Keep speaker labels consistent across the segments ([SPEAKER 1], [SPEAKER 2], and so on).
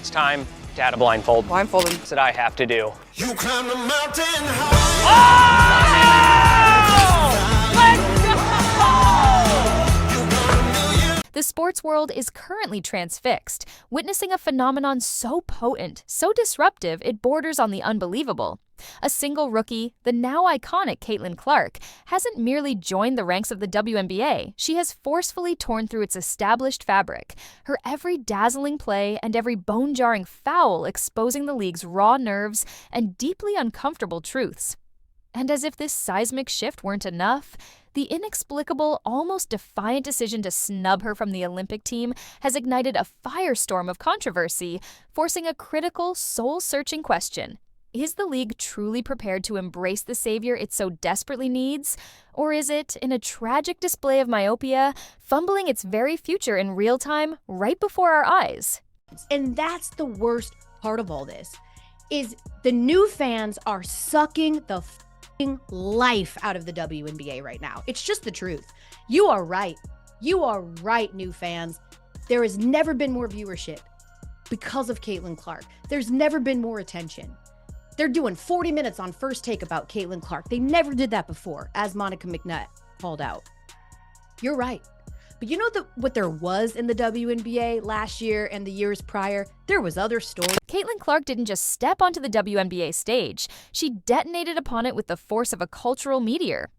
[SPEAKER 1] it's time to add a blindfold.
[SPEAKER 2] Blindfolding.
[SPEAKER 1] That's what I have to do.
[SPEAKER 3] You climb the mountain high.
[SPEAKER 4] The sports world is currently transfixed, witnessing a phenomenon so potent, so disruptive, it borders on the unbelievable. A single rookie, the now iconic Caitlin Clark, hasn't merely joined the ranks of the WNBA, she has forcefully torn through its established fabric, her every dazzling play and every bone-jarring foul exposing the league's raw nerves and deeply uncomfortable truths. And as if this seismic shift weren't enough, the inexplicable, almost defiant decision to snub her from the Olympic team has ignited a firestorm of controversy, forcing a critical, soul-searching question. Is the league truly prepared to embrace the savior it so desperately needs? Or is it, in a tragic display of myopia, fumbling its very future in real time right before our eyes?
[SPEAKER 5] And that's the worst part of all this, is the new fans are sucking the life out of the WNBA right now. It's just the truth. You are right. You are right, new fans. There has never been more viewership because of Caitlin Clark. There's never been more attention. They're doing 40 minutes on First Take about Caitlin Clark. They never did that before, as Monica McNutt called out. You're right. But you know what there was in the WNBA last year and the years prior? There was other stories.
[SPEAKER 4] Caitlin Clark didn't just step onto the WNBA stage. She detonated upon it with the force of a cultural meteor.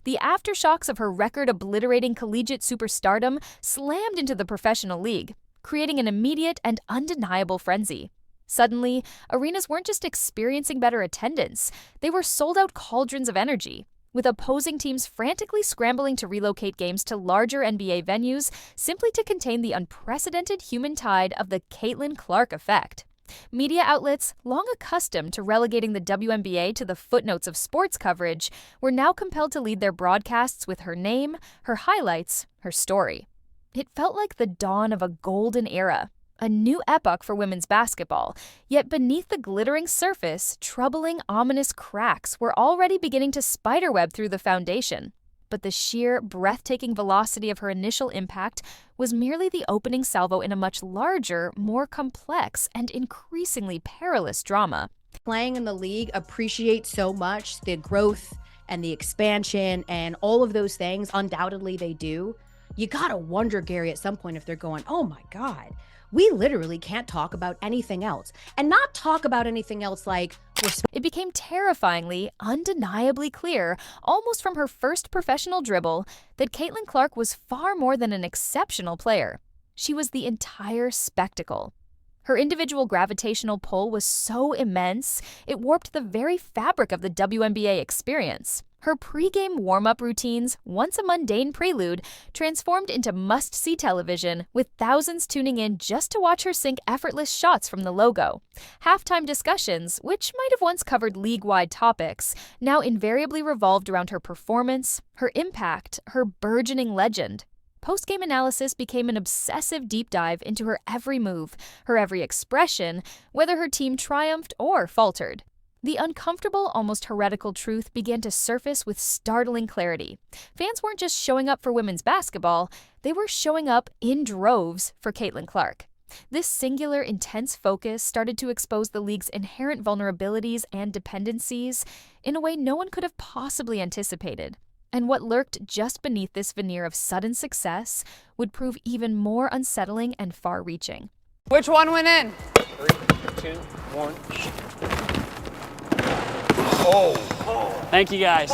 [SPEAKER 4] The aftershocks of her record-obliterating collegiate superstardom slammed into the professional league, creating an immediate and undeniable frenzy. Suddenly, arenas weren't just experiencing better attendance, they were sold-out cauldrons of energy, with opposing teams frantically scrambling to relocate games to larger NBA venues simply to contain the unprecedented human tide of the Caitlin Clark effect. Media outlets, long accustomed to relegating the WNBA to the footnotes of sports coverage, were now compelled to lead their broadcasts with her name, her highlights, her story. It felt like the dawn of a golden era, a new epoch for women's basketball, yet beneath the glittering surface, troubling, ominous cracks were already beginning to spiderweb through the foundation. But the sheer, breathtaking velocity of her initial impact was merely the opening salvo in a much larger, more complex, and increasingly perilous drama.
[SPEAKER 5] Playing in the league appreciate so much the growth and the expansion and all of those things. Undoubtedly they do. You gotta wonder, Gary, at some point if they're going, oh my God, we literally can't talk about anything else. And not talk about anything else like...
[SPEAKER 4] It became terrifyingly, undeniably clear, almost from her first professional dribble, that Caitlin Clark was far more than an exceptional player. She was the entire spectacle. Her individual gravitational pull was so immense, it warped the very fabric of the WNBA experience. Her pre-game warm-up routines, once a mundane prelude, transformed into must-see television, with thousands tuning in just to watch her sink effortless shots from the logo. Halftime discussions, which might have once covered league-wide topics, now invariably revolved around her performance, her impact, her burgeoning legend. Post-game analysis became an obsessive deep dive into her every move, her every expression, whether her team triumphed or faltered. The uncomfortable, almost heretical truth began to surface with startling clarity. Fans weren't just showing up for women's basketball, they were showing up in droves for Caitlin Clark. This singular, intense focus started to expose the league's inherent vulnerabilities and dependencies in a way no one could have possibly anticipated. And what lurked just beneath this veneer of sudden success would prove even more unsettling and far-reaching.
[SPEAKER 2] Which one went in?
[SPEAKER 1] 3, 2, 1.
[SPEAKER 6] Thank you guys.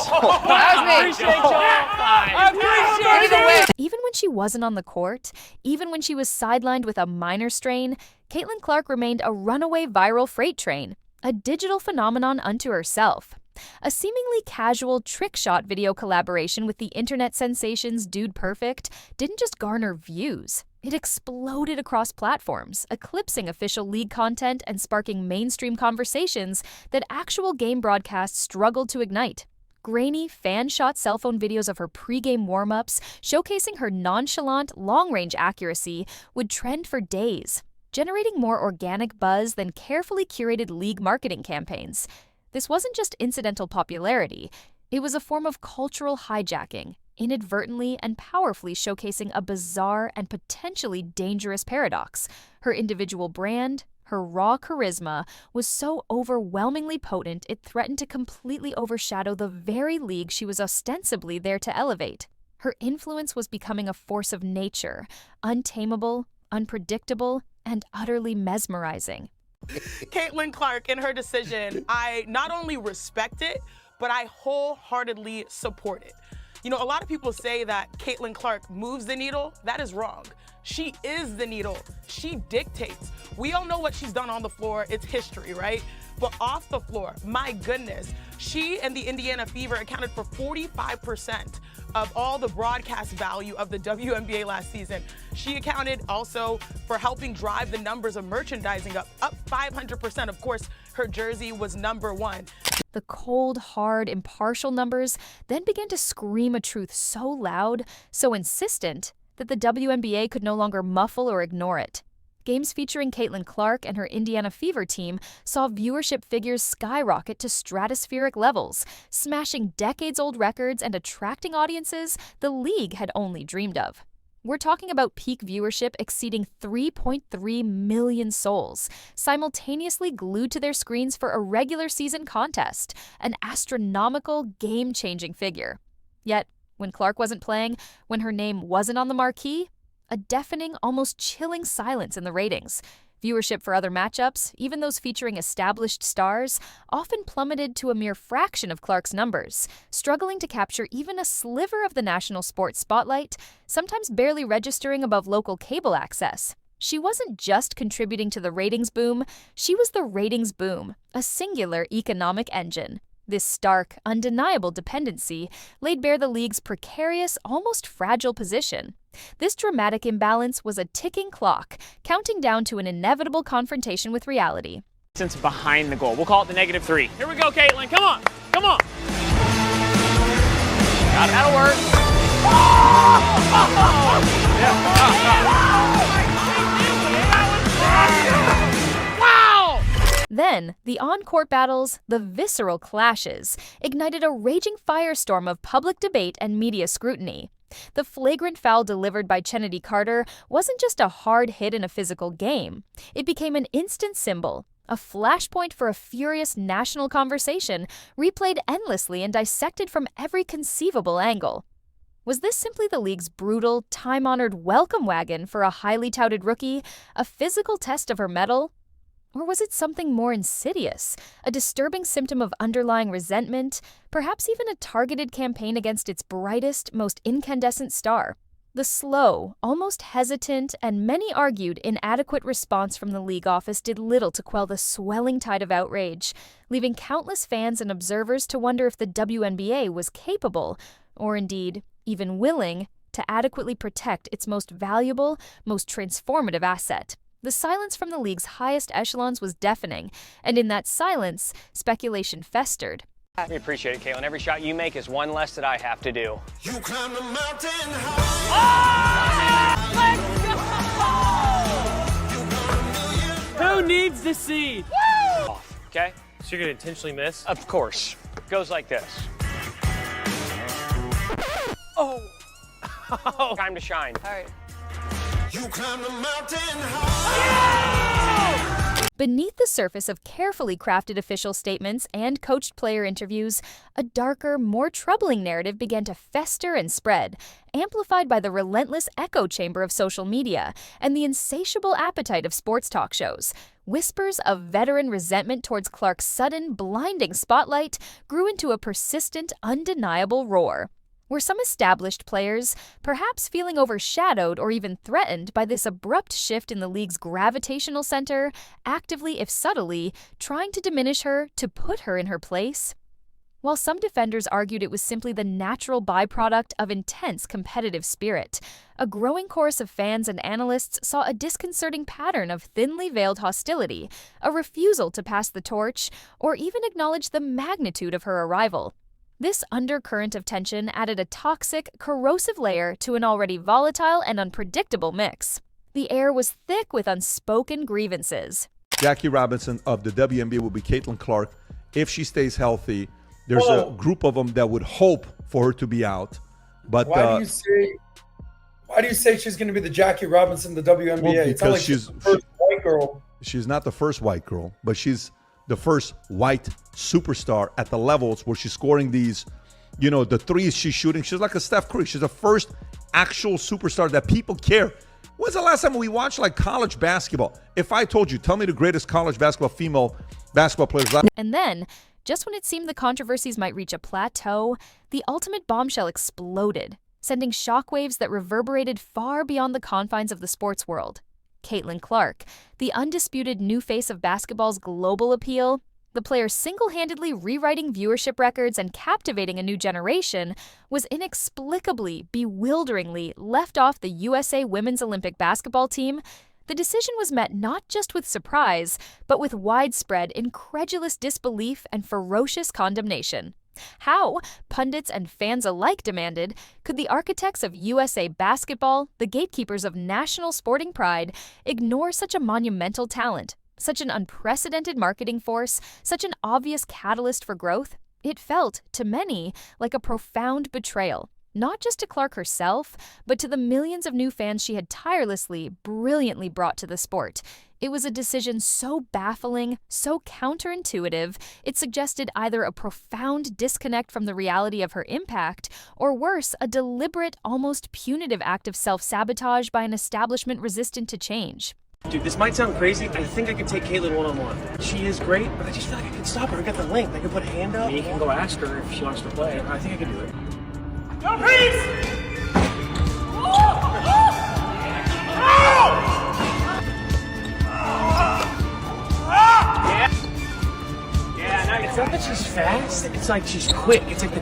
[SPEAKER 4] Even when she wasn't on the court, even when she was sidelined with a minor strain, Caitlin Clark remained a runaway viral freight train, a digital phenomenon unto herself. A seemingly casual trick shot video collaboration with the internet sensation's Dude Perfect didn't just garner views. It exploded across platforms, eclipsing official league content and sparking mainstream conversations that actual game broadcasts struggled to ignite. Grainy, fan-shot cell phone videos of her pre-game warm-ups, showcasing her nonchalant, long-range accuracy, would trend for days, generating more organic buzz than carefully curated league marketing campaigns. This wasn't just incidental popularity, it was a form of cultural hijacking, inadvertently and powerfully showcasing a bizarre and potentially dangerous paradox: her individual brand, Her raw charisma was so overwhelmingly potent it threatened to completely overshadow the very league she was ostensibly there to elevate. Her influence was becoming a force of nature, untamable, unpredictable, and utterly mesmerizing.
[SPEAKER 2] Caitlin Clark and her decision, I not only respect it, but I wholeheartedly support it. You know, a lot of people say that Caitlin Clark moves the needle. That is wrong. She is the needle. She dictates. We all know what she's done on the floor. It's history, right? But off the floor, my goodness, she and the Indiana Fever accounted for 45% of all the broadcast value of the WNBA last season. She accounted also for helping drive the numbers of merchandising up 500%. Of course, her jersey was #1.
[SPEAKER 4] The cold, hard, impartial numbers then began to scream a truth so loud, so insistent, that the WNBA could no longer muffle or ignore it. Games featuring Caitlin Clark and her Indiana Fever team saw viewership figures skyrocket to stratospheric levels, smashing decades-old records and attracting audiences the league had only dreamed of. We're talking about peak viewership exceeding 3.3 million souls, simultaneously glued to their screens for a regular season contest, an astronomical, game-changing figure. Yet, when Clark wasn't playing, when her name wasn't on the marquee, a deafening, almost chilling silence in the ratings. Viewership for other matchups, even those featuring established stars, often plummeted to a mere fraction of Clark's numbers, struggling to capture even a sliver of the national sports spotlight, sometimes barely registering above local cable access. She wasn't just contributing to the ratings boom, she was the ratings boom, a singular economic engine. This stark, undeniable dependency laid bare the league's precarious, almost fragile position. This dramatic imbalance was a ticking clock, counting down to an inevitable confrontation with reality.
[SPEAKER 6] Since behind the goal. We'll call it the -3. Here we go, Caitlin. Come on. Come on.
[SPEAKER 1] That'll work.
[SPEAKER 6] Wow!
[SPEAKER 4] Then, the on-court battles, the visceral clashes, ignited a raging firestorm of public debate and media scrutiny. The flagrant foul delivered by Chennedy Carter wasn't just a hard hit in a physical game. It became an instant symbol, a flashpoint for a furious national conversation, replayed endlessly and dissected from every conceivable angle. Was this simply the league's brutal, time-honored welcome wagon for a highly touted rookie, a physical test of her mettle? Or was it something more insidious, a disturbing symptom of underlying resentment, perhaps even a targeted campaign against its brightest, most incandescent star? The slow, almost hesitant, and many argued inadequate response from the league office did little to quell the swelling tide of outrage, leaving countless fans and observers to wonder if the WNBA was capable, or indeed, even willing, to adequately protect its most valuable, most transformative asset. The silence from the league's highest echelons was deafening, and in that silence, speculation festered.
[SPEAKER 1] We appreciate it, Caitlin. Every shot you make is one less that I have to do.
[SPEAKER 3] You climb the mountain high.
[SPEAKER 6] Who needs to see?
[SPEAKER 1] Okay?
[SPEAKER 7] So you're gonna intentionally miss?
[SPEAKER 1] Of course. Goes like this.
[SPEAKER 6] Oh.
[SPEAKER 1] Time to shine.
[SPEAKER 6] All right.
[SPEAKER 3] You climb the mountain high.
[SPEAKER 4] Beneath the surface of carefully crafted official statements and coached player interviews, a darker, more troubling narrative began to fester and spread, amplified by the relentless echo chamber of social media and the insatiable appetite of sports talk shows. Whispers of veteran resentment towards Clark's sudden, blinding spotlight grew into a persistent, undeniable roar. Were some established players, perhaps feeling overshadowed or even threatened by this abrupt shift in the league's gravitational center, actively, if subtly, trying to diminish her, to put her in her place? While some defenders argued it was simply the natural byproduct of intense competitive spirit, a growing chorus of fans and analysts saw a disconcerting pattern of thinly veiled hostility, a refusal to pass the torch, or even acknowledge the magnitude of her arrival. This undercurrent of tension added a toxic, corrosive layer to an already volatile and unpredictable mix. The air was thick with unspoken grievances.
[SPEAKER 8] Jackie Robinson of the WNBA will be Caitlin Clark. If she stays healthy, there's a group of them that would hope for her to be out. But
[SPEAKER 9] why do you say she's going to be the Jackie Robinson of the WNBA?
[SPEAKER 8] Well,
[SPEAKER 9] it's not like
[SPEAKER 8] she's
[SPEAKER 9] the first white girl
[SPEAKER 8] She's not the first white girl, but she's the first white superstar at the levels where she's scoring these, the threes she's shooting. She's like a Steph Curry. She's the first actual superstar that people care. When's the last time we watched like college basketball? If I told you, tell me the greatest college female basketball players.
[SPEAKER 4] And then, just when it seemed the controversies might reach a plateau, the ultimate bombshell exploded, sending shockwaves that reverberated far beyond the confines of the sports world. Caitlin Clark, the undisputed new face of basketball's global appeal, the player single-handedly rewriting viewership records and captivating a new generation, was inexplicably, bewilderingly left off the USA Women's Olympic basketball team. The decision was met not just with surprise, but with widespread, incredulous disbelief and ferocious condemnation. How, pundits and fans alike demanded, could the architects of USA basketball, the gatekeepers of national sporting pride, ignore such a monumental talent, such an unprecedented marketing force, such an obvious catalyst for growth? It felt, to many, like a profound betrayal, not just to Clark herself, but to the millions of new fans she had tirelessly, brilliantly brought to the sport. It was a decision so baffling, so counterintuitive, it suggested either a profound disconnect from the reality of her impact, or worse, a deliberate, almost punitive act of self-sabotage by an establishment resistant to change.
[SPEAKER 7] Dude, this might sound crazy. I think I could take Caitlin one-on-one. She is great, but I just feel like I can stop her. I got the length. I can put a hand up.
[SPEAKER 6] You can go ask her if she wants to play.
[SPEAKER 7] I think I can do it.
[SPEAKER 6] Go, Reese!
[SPEAKER 7] It's not that she's fast, it's like she's quick. It's like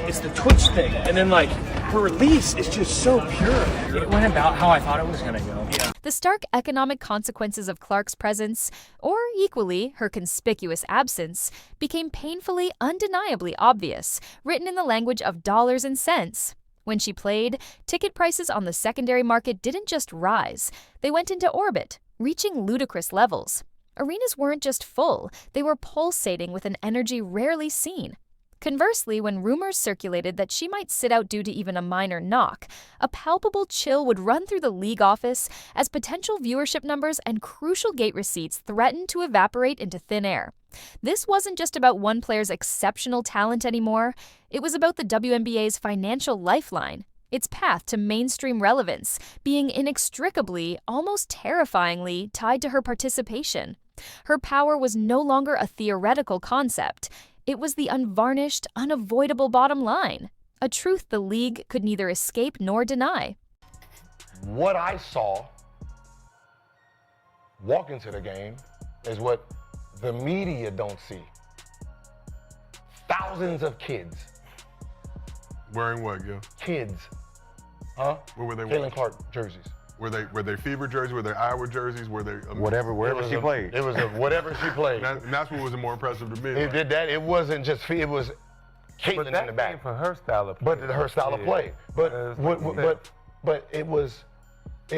[SPEAKER 7] it's the twitch thing. And then like her release is just so pure.
[SPEAKER 6] It went about how I thought it was gonna go.
[SPEAKER 7] Yeah.
[SPEAKER 4] The stark economic consequences of Clark's presence, or equally, her conspicuous absence, became painfully, undeniably obvious, written in the language of dollars and cents. When she played, ticket prices on the secondary market didn't just rise, they went into orbit, reaching ludicrous levels. Arenas weren't just full, they were pulsating with an energy rarely seen. Conversely, when rumors circulated that she might sit out due to even a minor knock, a palpable chill would run through the league office as potential viewership numbers and crucial gate receipts threatened to evaporate into thin air. This wasn't just about one player's exceptional talent anymore, it was about the WNBA's financial lifeline, its path to mainstream relevance, being inextricably, almost terrifyingly, tied to her participation. Her power was no longer a theoretical concept. It was the unvarnished, unavoidable bottom line, a truth the league could neither escape nor deny.
[SPEAKER 9] What I saw walk into the game is what the media don't see. Thousands of kids.
[SPEAKER 10] Wearing what, Gil?
[SPEAKER 9] Kids. Huh?
[SPEAKER 10] What were they
[SPEAKER 9] Caitlin
[SPEAKER 10] wearing?
[SPEAKER 9] Clark jerseys.
[SPEAKER 10] Were they Fever jerseys? Were they Iowa jerseys? Were they
[SPEAKER 9] wherever she played? It was whatever she played.
[SPEAKER 10] And that's what was more impressive to me.
[SPEAKER 9] It did that. It wasn't just it was Caitlin in the back.
[SPEAKER 11] For her style of play.
[SPEAKER 9] But her style of play. But it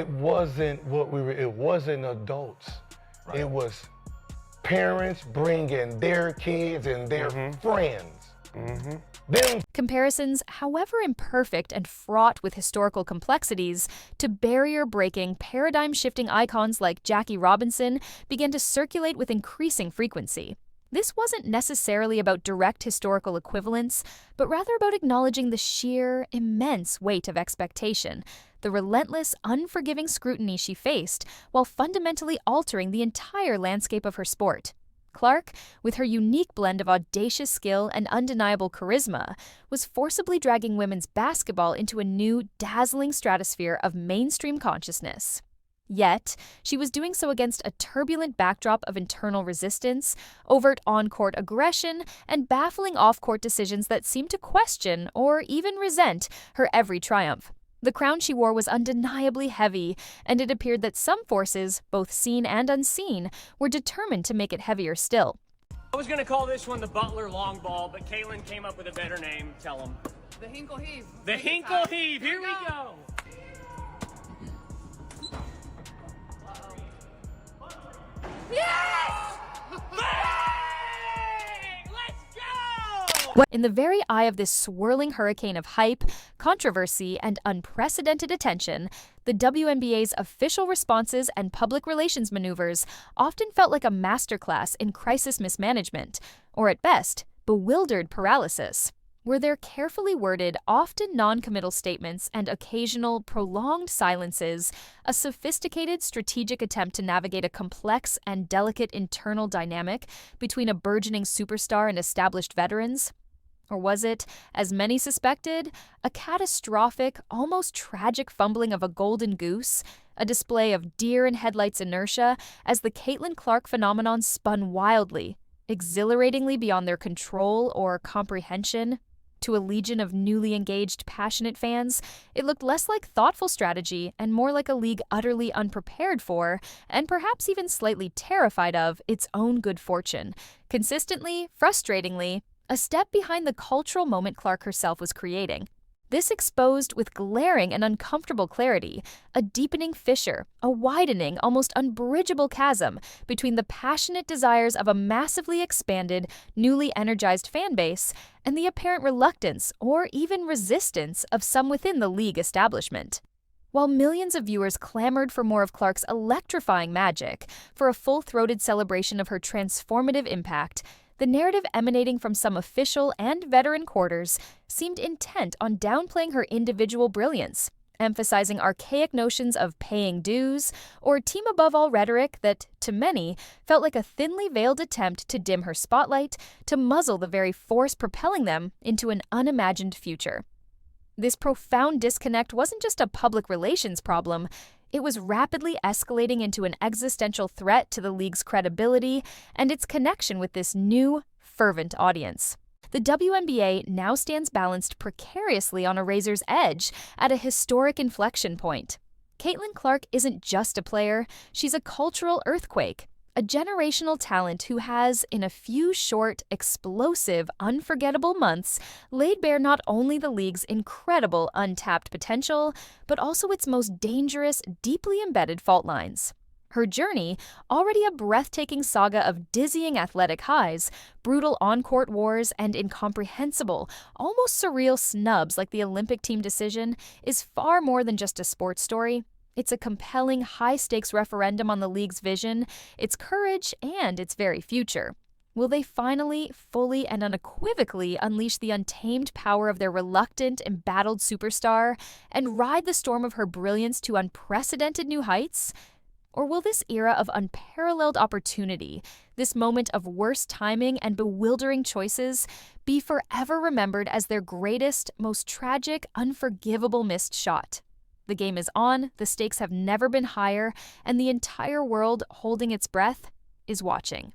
[SPEAKER 9] wasn't what we were. It wasn't adults. Right. It was parents bringing their kids and their friends.
[SPEAKER 4] Comparisons, however imperfect and fraught with historical complexities, to barrier-breaking, paradigm-shifting icons like Jackie Robinson began to circulate with increasing frequency. This wasn't necessarily about direct historical equivalence, but rather about acknowledging the sheer, immense weight of expectation, the relentless, unforgiving scrutiny she faced, while fundamentally altering the entire landscape of her sport. Clark, with her unique blend of audacious skill and undeniable charisma, was forcibly dragging women's basketball into a new, dazzling stratosphere of mainstream consciousness. Yet, she was doing so against a turbulent backdrop of internal resistance, overt on-court aggression, and baffling off-court decisions that seemed to question or even resent her every triumph. The crown she wore was undeniably heavy, and it appeared that some forces, both seen and unseen, were determined to make it heavier still.
[SPEAKER 6] I was gonna call this one the Butler long ball, but Caitlin came up with a better name. Tell them.
[SPEAKER 2] The Hinkle Heave.
[SPEAKER 6] The Hinkle Heave. Here we go.
[SPEAKER 2] Yes!
[SPEAKER 6] Bang! Let's go!
[SPEAKER 4] In the very eye of this swirling hurricane of hype, controversy, and unprecedented attention, the WNBA's official responses and public relations maneuvers often felt like a masterclass in crisis mismanagement, or at best, bewildered paralysis. Were their carefully worded, often non-committal statements and occasional, prolonged silences a sophisticated strategic attempt to navigate a complex and delicate internal dynamic between a burgeoning superstar and established veterans? Or was it, as many suspected, a catastrophic, almost tragic fumbling of a golden goose, a display of deer-in-headlights inertia as the Caitlin Clark phenomenon spun wildly, exhilaratingly beyond their control or comprehension? To a legion of newly engaged, passionate fans, it looked less like thoughtful strategy and more like a league utterly unprepared for, and perhaps even slightly terrified of, its own good fortune. Consistently, frustratingly, a step behind the cultural moment Clark herself was creating. This exposed with glaring and uncomfortable clarity a deepening fissure, a widening, almost unbridgeable chasm between the passionate desires of a massively expanded, newly energized fan base and the apparent reluctance or even resistance of some within the league establishment. While millions of viewers clamored for more of Clark's electrifying magic, for a full-throated celebration of her transformative impact, the narrative emanating from some official and veteran quarters seemed intent on downplaying her individual brilliance, emphasizing archaic notions of paying dues or team-above-all rhetoric that, to many, felt like a thinly veiled attempt to dim her spotlight, to muzzle the very force propelling them into an unimagined future. This profound disconnect wasn't just a public relations problem. It was rapidly escalating into an existential threat to the league's credibility and its connection with this new, fervent audience. The WNBA now stands balanced precariously on a razor's edge at a historic inflection point. Caitlin Clark isn't just a player, she's a cultural earthquake, a generational talent who has, in a few short, explosive, unforgettable months, laid bare not only the league's incredible untapped potential, but also its most dangerous, deeply embedded fault lines. Her journey, already a breathtaking saga of dizzying athletic highs, brutal on-court wars, and incomprehensible, almost surreal snubs like the Olympic team decision, is far more than just a sports story. It's a compelling, high-stakes referendum on the league's vision, its courage, and its very future. Will they finally, fully, and unequivocally unleash the untamed power of their reluctant, embattled superstar and ride the storm of her brilliance to unprecedented new heights? Or will this era of unparalleled opportunity, this moment of worst timing and bewildering choices, be forever remembered as their greatest, most tragic, unforgivable missed shot? The game is on, the stakes have never been higher, and the entire world, holding its breath, is watching.